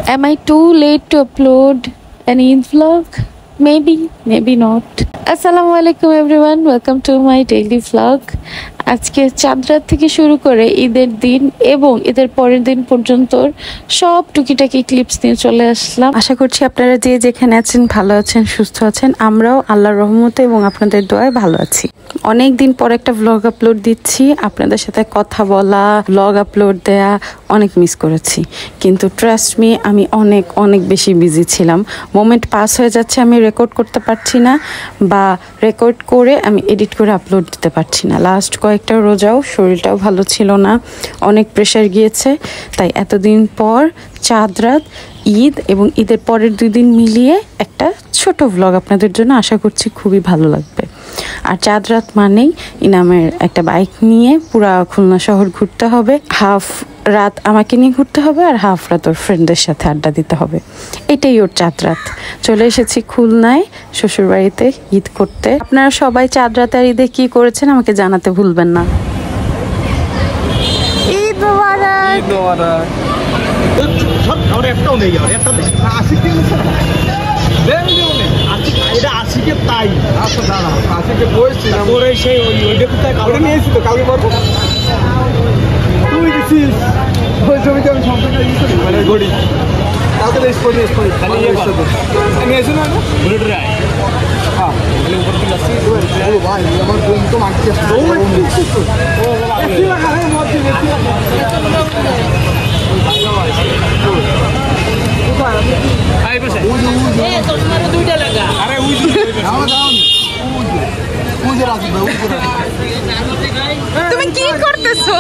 Am I too late to upload an Eid vlog? Maybe not. Assalamualaikum everyone, welcome to my daily vlog. আজকে চাঁদ রাত থেকে শুরু করে ঈদের দিন এবং ঈদের পরের দিন পর্যন্ত সব টুকিটাকি ক্লিপস নিয়ে চলে আসলাম। আশা করছি আপনারা যে যেখানে আছেন ভালো আছেন, সুস্থ আছেন। আমরাও আল্লাহর রহমতে এবং আপনাদের দোয়ায় ভালো আছি। অনেক দিন পর একটা ভ্লগ আপলোড দিচ্ছি। আপনাদের সাথে কথা বলা, ভ্লগ আপলোড দেয়া অনেক মিস করেছি, কিন্তু ট্রাস্ট মি আমি অনেক বেশি বিজি ছিলাম। মোমেন্ট পাস হয়ে যাচ্ছে, আমি রেকর্ড করতে পারছি না বা রেকর্ড করে আমি এডিট করে আপলোড দিতে পারছি না। লাস্ট কয়েকটা রোজাও শরীরটাও ভালো ছিল না, অনেক প্রেশার গিয়েছে। তাই এতদিন পর চাঁদ রাত, ঈদ এবং ঈদের পরের 2 দিন মিলিয়ে একটা ছোট ভ্লগ আপনাদের জন্য, আশা করছি খুবই ভালো লাগবে। আর চাঁদ রাত মানেই ইনামের একটা বাইক নিয়ে পুরা খুলনা শহর ঘুরতে হবে। হাফ রাত আমাকে নিয়ে ঘুরতে হবে আর হাফ রাত ওর ফ্রেন্ডদের সাথে আড্ডা দিতে হবে। এটাই ওর চাঁদ রাত। চলে এসেছি খুলনায় শ্বশুরবাড়িতে ঈদ করতে। আপনারা সবাই চাঁদ রাত আর ঈদে কি করেছেন আমাকে জানাতে ভুলবেন না। ঈদ মোবারক। ঈদ মোবারক। আর একটাও নেই, আর একটা 80 কে এটা 80 কে তাই। আচ্ছা দাঁড়া, 80 কে বলছিলাম ওরে সেই ওইটা কোথায় কালকে নিয়েছি তো, কালকে পারবো তুই দিছিস ওই ছবিতে আমি সম্পূর্ণ দিছি মানে গড়ি কালকে স্পোর্ট খালি আমি এসে না বুলেট রাই। হ্যাঁ বলে উপর থেকে আসছি। ও ভাই আমার বোন তো মারতে আসছে। ও বাবা এসি লাগা রে মত দিলে আই বসে এ তো তোমার দুইটা লাগা। আরে উই দাও দাও উজে রাখি ভাই উজে। তুমি কি করতেছো?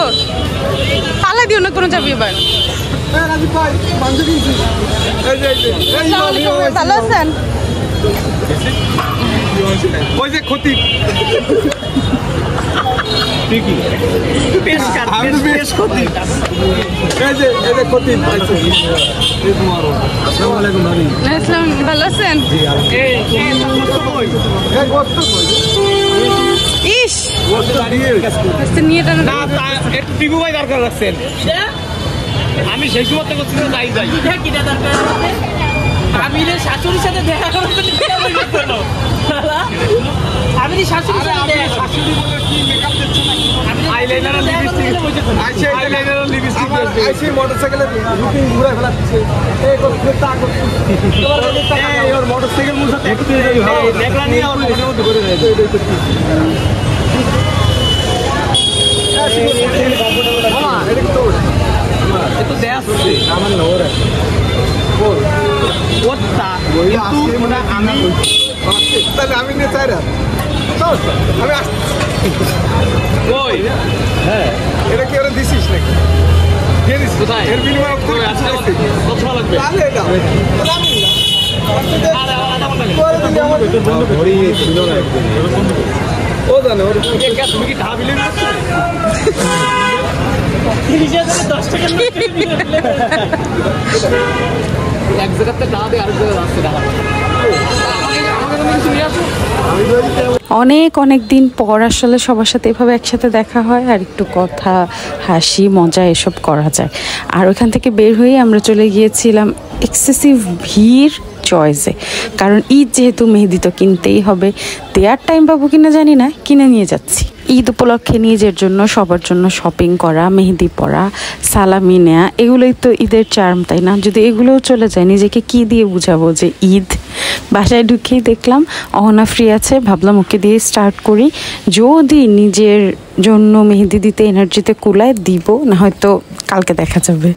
পালা দিও না কোনো যাবি এবার। এ রাজি ভাই মাংস কিনছি। এই ভালো আছেন? ওই যে ক্ষতি ঠিকই পেশ কাট পেশ ক্ষতি। এই যে ক্ষতি পাইছে। এই তোমারও। আসসালামু আলাইকুম ভাবি। আসসালাম, ভালো আছেন? এই গোস্ত কই? ইস গোস্ত দিয়ে আস্তে নিয়ে টান না একটু টিভি ভাই দরকার রাখছেন। আমি সেই সময় তো করছি যাই কিটা দরকার আছে। আমি রে শাশুড়ির সাথে দেখা করতে কিটা বই করলো আমি রে শাশুড়ির সাথে দেখা শাশুড়ি বলে কি মেকআপ দিচ্ছে নাকি? আইলাইনার আর লিপস্টিক আইছে, আইলাইনার আর লিপস্টিক আইছে মোটরসাইকেলে লুকিং ঘুরে ফেলাচ্ছে। এই করতে তা করতে তোমার বলে টাকা এই ওর মোটরসাইকেল মুছা দেখতে হয় দেখলা নিয়ে ওর মধ্যে মধ্যে করে দেয়। মামা এটা তো এতো দেয়া আছে আমার না ওরে বল ওটা কিন্তু মানে আমি তাহলে আমি নে চাইরা চল আমি ওই হ্যাঁ এটা কি ওরে দিছিস নাকি? দিয়ে দিস কোথায়? এর বিনিময়ে কত আছে কত লাগবে? তাহলে এটা আমি না আরে আটা বন্ধ করে দিলে আমার ঘড়ি ছিল না একদম ও জানে ওর কি গ্যাস তুমি কি ঢাবিলে দিছো? 10 টাকা এক জায়গাতে না দিয়ে আরেক জায়গায় আসছে দাঁড়া। অনেক দিন পর আসলে সবার সাথে এভাবে একসাথে দেখা হয় আর একটু কথা, হাসি, মজা এসব করা যায়। আর ওখান থেকে বের হয়ে আমরা চলে গিয়েছিলাম এক্সেসিভ ভিড় চয়েসে, কারণ ঈদ যেহেতু মেহেদি তো কিনতেই হবে। দেওয়ার টাইম পাবো কিনা জানি না, কিনে নিয়ে যাচ্ছি। ঈদ উপলক্ষে নিজের জন্য সবার জন্য শপিং করা, মেহেদি পরা, সালামি নেয়া, এগুলোই তো ঈদের চার্ম, তাই না? যদি এগুলোও চলে যায় নিজেকে কি দিয়ে বুঝাবো যে ঈদ? বাসায় ঢুকেই দেখলাম অহনা ফ্রি আছে, ভাবলাম ওকে দিয়ে স্টার্ট করি। যদি নিজের জন্য মেহেদি দিতে এনার্জিতে কুলায় দিব, না হয়তো কালকে দেখা যাবে।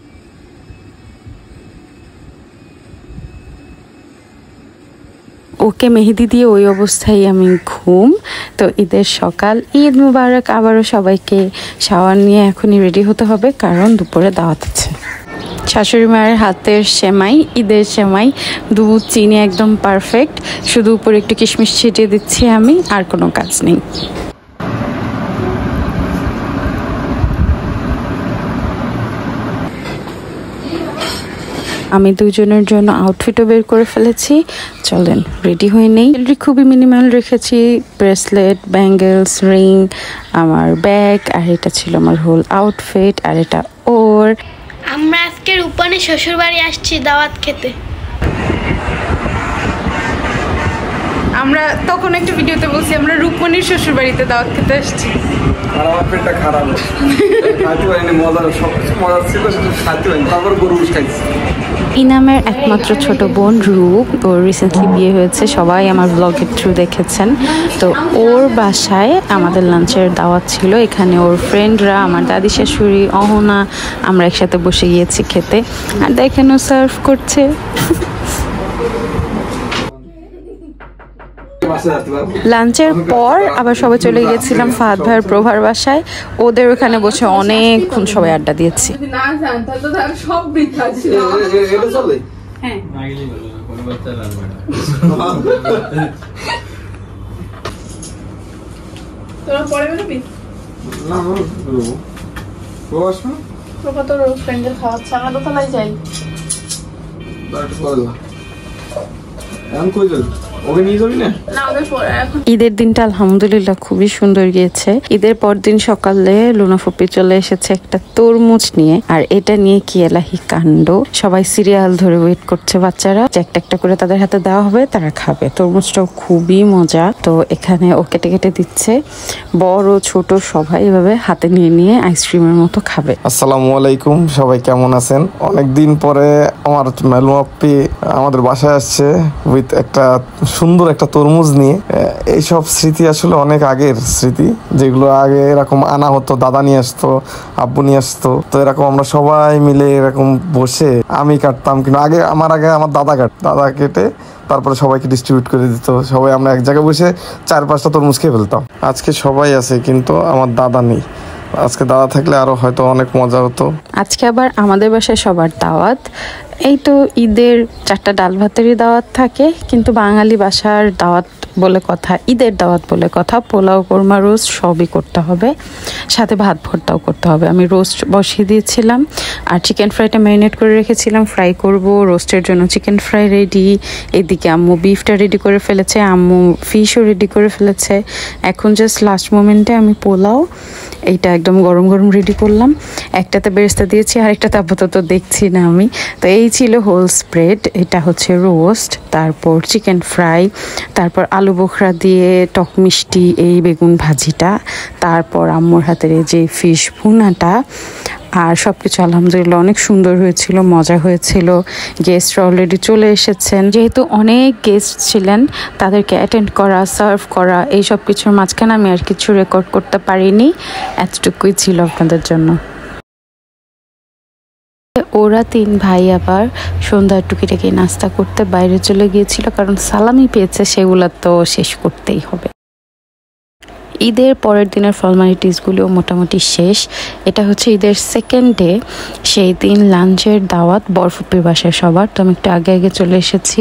ওকে মেহেদি দিয়ে ওই অবস্থায় আমি ঘুম। তো ঈদের সকাল, ঈদ মুবারক আবারও সবাইকে। শাওয়ার নিয়ে এখনই রেডি হতে হবে, কারণ দুপুরে দাওয়াত আছে। শাশুড়ি মায়ের হাতের সেমাই, ঈদের সেমাই, দুধ চিনি একদম পারফেক্ট। শুধু উপরে একটু কিশমিশ ছিটিয়ে দিচ্ছি আমি, আর কোনো কাজ নেই। আমি দুজনের জন্য আউটফিটও বের করে ফেলেছি। চলেন রেডি হয়ে নেই। খুবই মিনিমাল রেখেছি, ব্রেসলেট, ব্যাঙ্গেলস, রিং, আমার ব্যাগ, আর এটা ছিল আমার হোল আউটফিট। আর এটা ওর আমরা আজকে রূপনের শ্বশুর বাড়ি আসছি দাওয়াত খেতে। আমরা তখন একটা ভিডিওতে বলছি আমরা রূপমণির শ্বশুর বাড়িতে দাওয়াত খেতে আসছি। আর আমার পেটটা খারাপ, খাইতে পারিনি, মজা ছিল শুধু খাইতে পারিনি, তারপর গরু খাইছি। ইনামের একমাত্র ছোট বোন রূপ, ওর রিসেন্টলি বিয়ে হয়েছে, সবাই আমার ব্লগের থ্রু দেখেছেন। তো ওর বাসায় আমাদের লাঞ্চের দাওয়াত ছিল। এখানে ওর ফ্রেন্ডরা, আমার দাদি শাশুড়ি, অহনা, আমরা একসাথে বসে গিয়েছি খেতে। আর দেখেন ও সার্ভ করছে। লাঞ্চের পর আবার সবাই চলে গিয়েছিলাম ফাহাদ ভাইয়ের প্রভার বাসায়। ওদের ওখানে বসে অনেকক্ষণ সবাই আড্ডা দিয়েছি। ঈদের দিনটা আলহামদুলিল্লাহ খুবই সুন্দর গিয়েছে। ঈদের পরদিন সকালে লুনা ফুপি চলে এসেছে একটা তরমুজ নিয়ে, আর এটা নিয়ে কি এলাহি কাণ্ড। সবাই সিরিয়াল ধরে ওয়েট করছে, বাচ্চারা যে একটা একটা করে তাদের হাতে দেওয়া হবে, তারা খাবে। তরমুজটাও খুবই মজা। তো এখানে ও কেটে কেটে দিচ্ছে, বড় ছোট সবাই এভাবে হাতে নিয়ে নিয়ে আইসক্রিমের মতো খাবে। আসসালামু আলাইকুম, সবাই কেমন আছেন? অনেকদিন পরে আমার লুনা ফুপি আমাদের বাসায় আসছে উইথ একটা সুন্দর একটা তরমুজ নিয়ে। এইসব স্মৃতি আসলে অনেক আগের স্মৃতি, যেগুলো আগে এরকম আনা হতো, দাদা নিয়ে আসতো, আব্বু নিয়ে আসতো। তো এরকম আমরা সবাই মিলে এরকম বসে আমি কাটতাম, কিন্তু আমার আগে আমার দাদা কেটে তারপরে সবাইকে ডিস্ট্রিবিউট করে দিত। সবাই আমরা এক জায়গায় বসে 4-5টা তরমুজ খেয়ে ফেলতাম। আজকে সবাই আছে কিন্তু আমার দাদা নেই। আজকে দাদা থাকলে আরো হয়তো অনেক মজা হতো। আজকে আবার আমাদের বাসায় সবার দাওয়াত। এই তো ঈদের 4টা ডাল ভাতেরই দাওয়াত থাকে, কিন্তু বাঙালি বাসার দাওয়াত বলে কথা, ঈদের দাওয়াত বলে কথা। পোলাও, কোরমা, রোস্ট সবই করতে হবে, সাথে ভাত ভর্তাও করতে হবে। আমি রোস্ট বসিয়ে দিয়েছিলাম, আর চিকেন ফ্রাইটা ম্যারিনেট করে রেখেছিলাম, ফ্রাই করব। রোস্টের জন্য চিকেন ফ্রাই রেডি। এদিকে আম্মু বিফটা রেডি করে ফেলেছে, আম্মু ফিশও রেডি করে ফেলেছে। এখন জাস্ট লাস্ট মোমেন্টে আমি পোলাও এইটা একদম গরম গরম রেডি করলাম। একটাতে বেরেস্তা দিয়েছি, আরেকটাতে আপাতত দেখছি না আমি। তো এই ছিল হোল স্প্রেড। এটা হচ্ছে রোস্ট, তারপর চিকেন ফ্রাই, তারপর আলু বোখরা দিয়ে টক মিষ্টি এই বেগুন ভাজিটা, তারপর আম্মুর হাতের এই যে ফিশ ভুনাটা। আর সব কিছু আলহামদুলিল্লাহ অনেক সুন্দর হয়েছিল, মজা হয়েছিল। গেস্টরা অলরেডি চলে এসেছেন। যেহেতু অনেক গেস্ট ছিলেন, তাদেরকে অ্যাটেন্ড করা, সার্ভ করা, এই সব কিছুর মাঝখানে আমি আর কিছু রেকর্ড করতে পারিনি। এতটুকুই ছিল আপনাদের জন্য। ওরা 3 ভাই আবার সন্ধ্যার টুকিটাকি নাস্তা করতে বাইরে চলে গিয়েছিল, কারণ সালামি পেয়েছে, সেগুলো তো শেষ করতেই হবে। ঈদের পরের দিনের ফর্মালিটিসগুলোও মোটামুটি শেষ। এটা হচ্ছে ঈদের সেকেন্ড ডে। সেই দিন লাঞ্চের দাওয়াত বরফুপির বাসায় সবার। তো আমি একটু আগে আগে চলে এসেছি,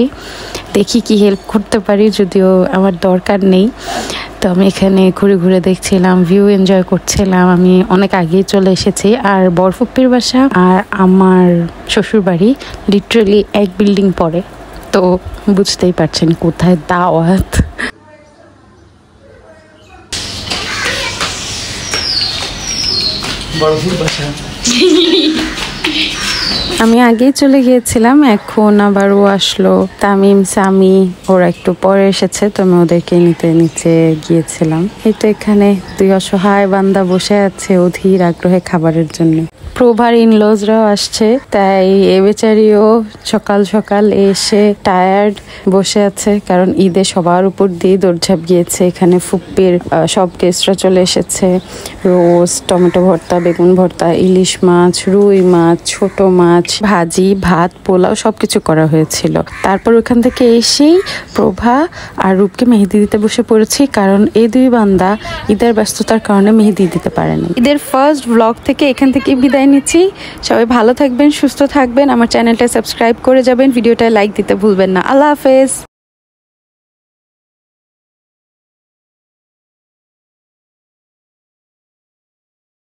দেখি কি হেল্প করতে পারি, যদিও আমার দরকার নেই। তো আমি এখানে ঘুরে ঘুরে দেখছিলাম, ভিউ এনজয় করছিলাম। আমি অনেক আগেই চলে এসেছি। আর বরফুপির বাসা আর আমার শ্বশুর বাড়ি লিটারালি এক বিল্ডিং পরে, তো বুঝতেই পারছেন কোথায় দাওয়াত। আমি আগেই চলে গিয়েছিলাম, এখন আবার ও আসলো। তামিম, সামি ওরা একটু পরে এসেছে, তো আমি ওদেরকে নিচে গিয়েছিলাম। এই তো এখানে 2 অসহায় বান্দা বসে আছে অধীর আগ্রহে খাবারের জন্য। প্রভার ইনলজরাও আসছে, তাই এ বেচারিও সকাল সকাল এসে টায়ার্ড বসে আছে, কারণ ঈদে সবার উপর দিয়ে দৌড়ঝাঁপ গিয়েছে। এখানে ফুপ্পির সব গেস্টরা চলে এসেছে। রোস্ট, টমেটো ভর্তা, বেগুন ভর্তা, ইলিশ মাছ, রুই মাছ, ছোট মাছ, ভাজি, ভাত, পোলাও সবকিছু করা হয়েছিল। তারপর ওখান থেকে এসেই প্রভা আর রূপকে মেহেদি দিতে বসে পড়েছি, কারণ এই 2 বান্দা ঈদের ব্যস্ততার কারণে মেহেদি দিতে পারেনি। ঈদের ফার্স্ট ব্লগ থেকে এখান থেকে বিদায় নিচ্ছি। সবাই ভালো থাকবেন, সুস্থ থাকবেন, আমার চ্যানেলটা সাবস্ক্রাইব করে যাবেন, ভিডিওটা লাইক দিতে ভুলবেন না। আল্লাহ হাফেজ।